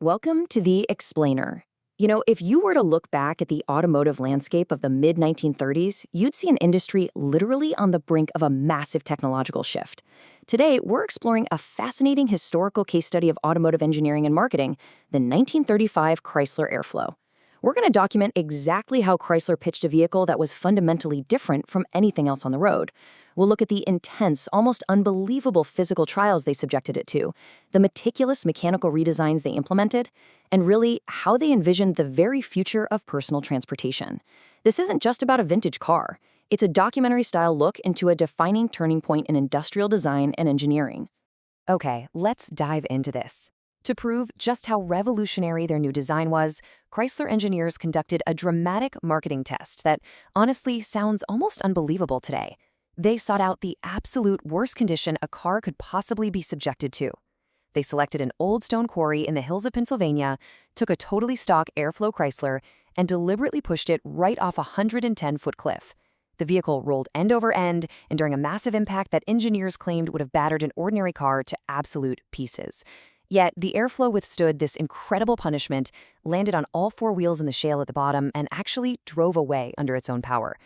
Welcome to The Explainer. If you were to look back at the automotive landscape of the mid-1930s, you'd see an industry literally on the brink of a massive technological shift. Today, we're exploring a fascinating historical case study of automotive engineering and marketing, the 1935 Chrysler Airflow. We're going to document exactly how Chrysler pitched a vehicle that was fundamentally different from anything else on the road. We'll look at the intense, almost unbelievable physical trials they subjected it to, the meticulous mechanical redesigns they implemented, and really how they envisioned the very future of personal transportation. This isn't just about a vintage car. It's a documentary-style look into a defining turning point in industrial design and engineering. Okay, let's dive into this. To prove just how revolutionary their new design was, Chrysler engineers conducted a dramatic marketing test that honestly sounds almost unbelievable today. They sought out the absolute worst condition a car could possibly be subjected to. They selected an old stone quarry in the hills of Pennsylvania, took a totally stock Airflow Chrysler, and deliberately pushed it right off a 110-foot cliff. The vehicle rolled end over end, and during a massive impact that engineers claimed would have battered an ordinary car to absolute pieces. Yet, the Airflow withstood this incredible punishment, landed on all four wheels in the shale at the bottom, and actually drove away under its own power.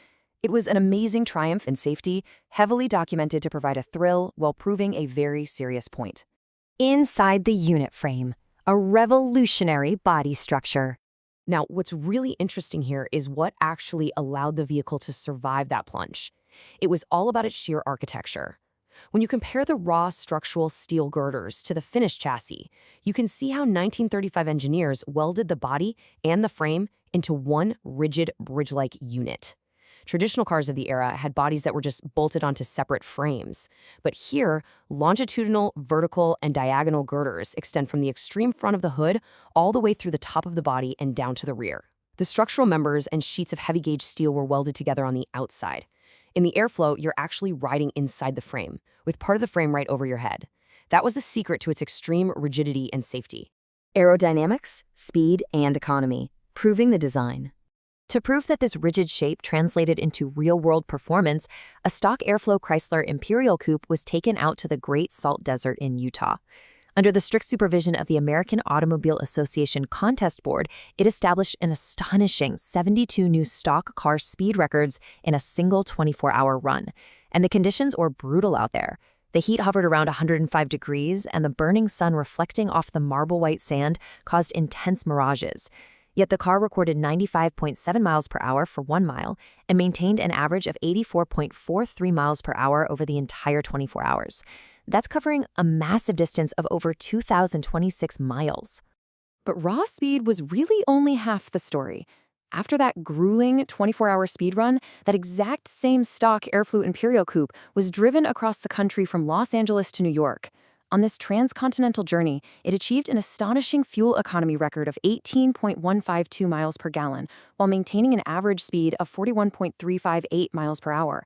It was an amazing triumph in safety, heavily documented to provide a thrill while proving a very serious point. Inside the unit frame, a revolutionary body structure. Now, what's really interesting here is what actually allowed the vehicle to survive that plunge. It was all about its sheer architecture. When you compare the raw structural steel girders to the finished chassis, you can see how 1935 engineers welded the body and the frame into one rigid bridge-like unit. Traditional cars of the era had bodies that were just bolted onto separate frames. But here, longitudinal, vertical, and diagonal girders extend from the extreme front of the hood all the way through the top of the body and down to the rear. The structural members and sheets of heavy-gauge steel were welded together on the outside. In the Airflow, you're actually riding inside the frame, with part of the frame right over your head. That was the secret to its extreme rigidity and safety. Aerodynamics, speed, and economy, proving the design. To prove that this rigid shape translated into real-world performance, a stock Airflow Chrysler Imperial Coupe was taken out to the Great Salt Desert in Utah. Under the strict supervision of the American Automobile Association Contest Board, it established an astonishing 72 new stock car speed records in a single 24-hour run. And the conditions were brutal out there. The heat hovered around 105 degrees, and the burning sun reflecting off the marble-white sand caused intense mirages. Yet the car recorded 95.7 miles per hour for 1 mile and maintained an average of 84.43 miles per hour over the entire 24 hours. That's covering a massive distance of over 2,026 miles. But raw speed was really only half the story. After that grueling 24-hour speed run, that exact same stock Airflow Imperial Coupe was driven across the country from Los Angeles to New York. On this transcontinental journey, it achieved an astonishing fuel economy record of 18.152 miles per gallon, while maintaining an average speed of 41.358 miles per hour.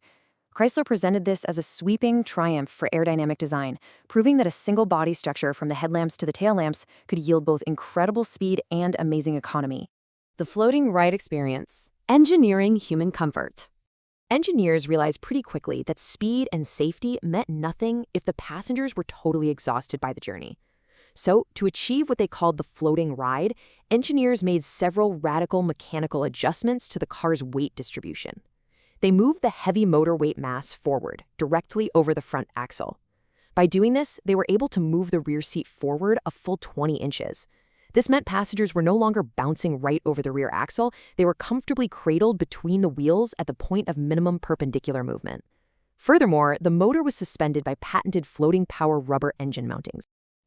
Chrysler presented this as a sweeping triumph for aerodynamic design, proving that a single body structure from the headlamps to the tail lamps could yield both incredible speed and amazing economy. The floating ride experience, engineering human comfort. Engineers realized pretty quickly that speed and safety meant nothing if the passengers were totally exhausted by the journey. So, to achieve what they called the floating ride, engineers made several radical mechanical adjustments to the car's weight distribution. They moved the heavy motor weight mass forward, directly over the front axle. By doing this, they were able to move the rear seat forward a full 20 inches. This meant passengers were no longer bouncing right over the rear axle, they were comfortably cradled between the wheels at the point of minimum perpendicular movement. Furthermore, the motor was suspended by patented floating power rubber engine mountings.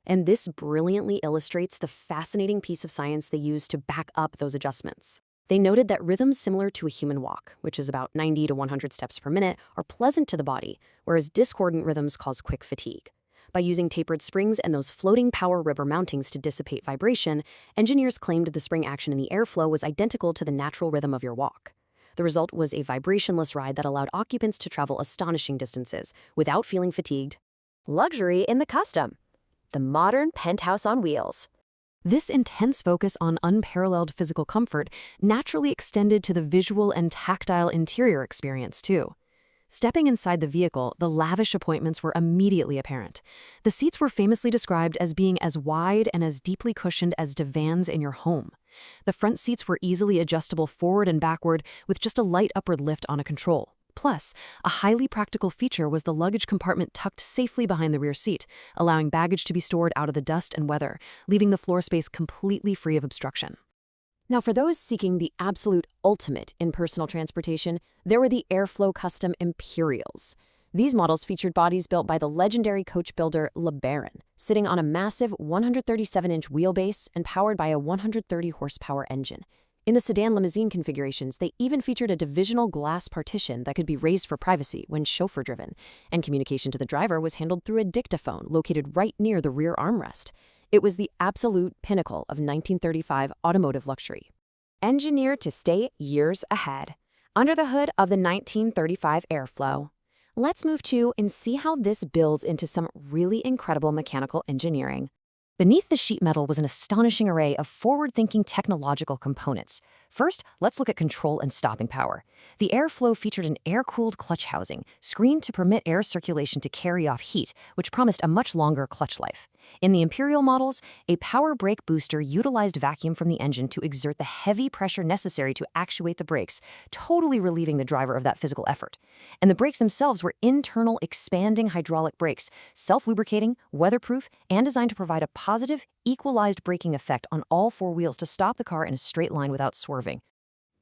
And this brilliantly illustrates the fascinating piece of science they used to back up those adjustments. They noted that rhythms similar to a human walk, which is about 90 to 100 steps per minute, are pleasant to the body, whereas discordant rhythms cause quick fatigue. By using tapered springs and those floating power rubber mountings to dissipate vibration, engineers claimed the spring action in the Airflow was identical to the natural rhythm of your walk. The result was a vibrationless ride that allowed occupants to travel astonishing distances without feeling fatigued. Luxury in the custom. The modern penthouse on wheels. This intense focus on unparalleled physical comfort naturally extended to the visual and tactile interior experience, too. Stepping inside the vehicle, the lavish appointments were immediately apparent. The seats were famously described as being as wide and as deeply cushioned as divans in your home. The front seats were easily adjustable forward and backward with just a light upward lift on a control. Plus, a highly practical feature was the luggage compartment tucked safely behind the rear seat, allowing baggage to be stored out of the dust and weather, leaving the floor space completely free of obstruction. Now, for those seeking the absolute ultimate in personal transportation, there were the Airflow Custom Imperials. These models featured bodies built by the legendary coach builder LeBaron, sitting on a massive 137-inch wheelbase and powered by a 130-horsepower engine. In the sedan limousine configurations, they even featured a divisional glass partition that could be raised for privacy when chauffeur-driven, and communication to the driver was handled through a dictaphone located right near the rear armrest. It was the absolute pinnacle of 1935 automotive luxury. Engineered to stay years ahead. Under the hood of the 1935 Airflow. Let's move to and see how this builds into some really incredible mechanical engineering. Beneath the sheet metal was an astonishing array of forward-thinking technological components. First, let's look at control and stopping power. The Airflow featured an air-cooled clutch housing, screened to permit air circulation to carry off heat, which promised a much longer clutch life. In the Imperial models, a power brake booster utilized vacuum from the engine to exert the heavy pressure necessary to actuate the brakes, totally relieving the driver of that physical effort. And the brakes themselves were internal expanding hydraulic brakes, self-lubricating, weatherproof, and designed to provide a positive, equalized braking effect on all four wheels to stop the car in a straight line without swerving.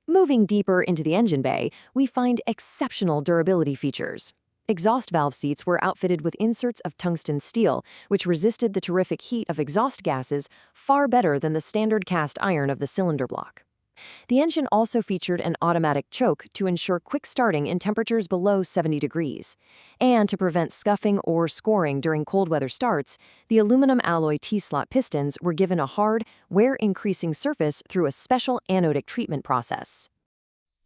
Moving deeper into the engine bay, we find exceptional durability features. Exhaust valve seats were outfitted with inserts of tungsten steel, which resisted the terrific heat of exhaust gases far better than the standard cast iron of the cylinder block. The engine also featured an automatic choke to ensure quick starting in temperatures below 70 degrees. And to prevent scuffing or scoring during cold weather starts, the aluminum alloy T-slot pistons were given a hard, wear-increasing surface through a special anodic treatment process.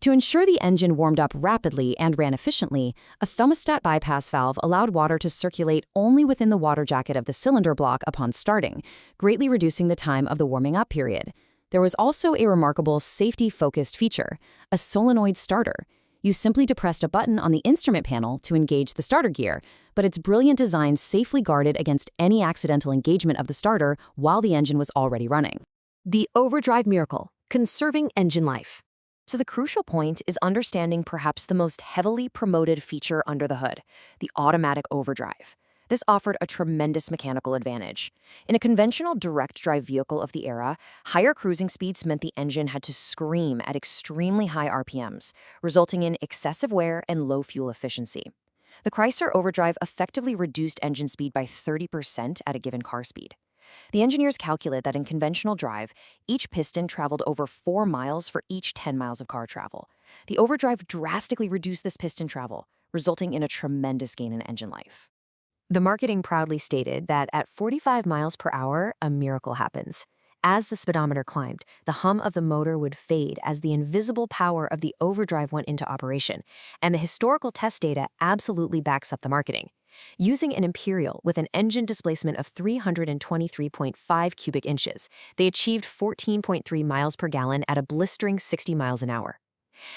To ensure the engine warmed up rapidly and ran efficiently, a thermostat bypass valve allowed water to circulate only within the water jacket of the cylinder block upon starting, greatly reducing the time of the warming up period. There was also a remarkable safety-focused feature, a solenoid starter. You simply depressed a button on the instrument panel to engage the starter gear, but its brilliant design safely guarded against any accidental engagement of the starter while the engine was already running. The overdrive miracle, conserving engine life. So the crucial point is understanding perhaps the most heavily promoted feature under the hood, the automatic overdrive. This offered a tremendous mechanical advantage. In a conventional direct-drive vehicle of the era, higher cruising speeds meant the engine had to scream at extremely high RPMs, resulting in excessive wear and low fuel efficiency. The Chrysler Overdrive effectively reduced engine speed by 30% at a given car speed. The engineers calculate that in conventional drive, each piston traveled over 4 miles for each 10 miles of car travel. The Overdrive drastically reduced this piston travel, resulting in a tremendous gain in engine life. The marketing proudly stated that at 45 miles per hour, a miracle happens. As the speedometer climbed, the hum of the motor would fade as the invisible power of the overdrive went into operation, and the historical test data absolutely backs up the marketing. Using an Imperial with an engine displacement of 323.5 cubic inches, they achieved 14.3 miles per gallon at a blistering 60 miles an hour.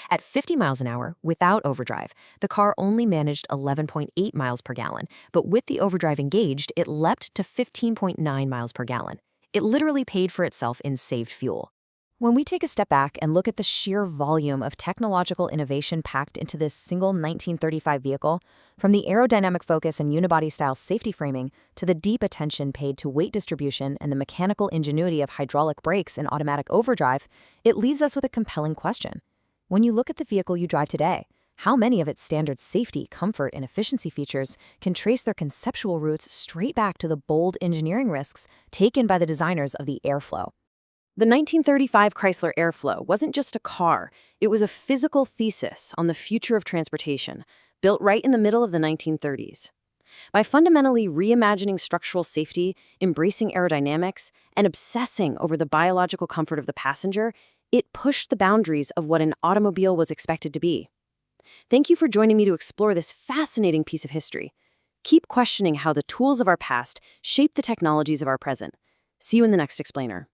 At 50 miles an hour, without overdrive, the car only managed 11.8 miles per gallon, but with the overdrive engaged, it leapt to 15.9 miles per gallon. It literally paid for itself in saved fuel. When we take a step back and look at the sheer volume of technological innovation packed into this single 1935 vehicle, from the aerodynamic focus and unibody-style safety framing to the deep attention paid to weight distribution and the mechanical ingenuity of hydraulic brakes and automatic overdrive, it leaves us with a compelling question. When you look at the vehicle you drive today, how many of its standard safety, comfort, and efficiency features can trace their conceptual roots straight back to the bold engineering risks taken by the designers of the Airflow? The 1935 Chrysler Airflow wasn't just a car, it was a physical thesis on the future of transportation, built right in the middle of the 1930s. By fundamentally reimagining structural safety, embracing aerodynamics, and obsessing over the biological comfort of the passenger, it pushed the boundaries of what an automobile was expected to be. Thank you for joining me to explore this fascinating piece of history. Keep questioning how the tools of our past shape the technologies of our present. See you in the next explainer.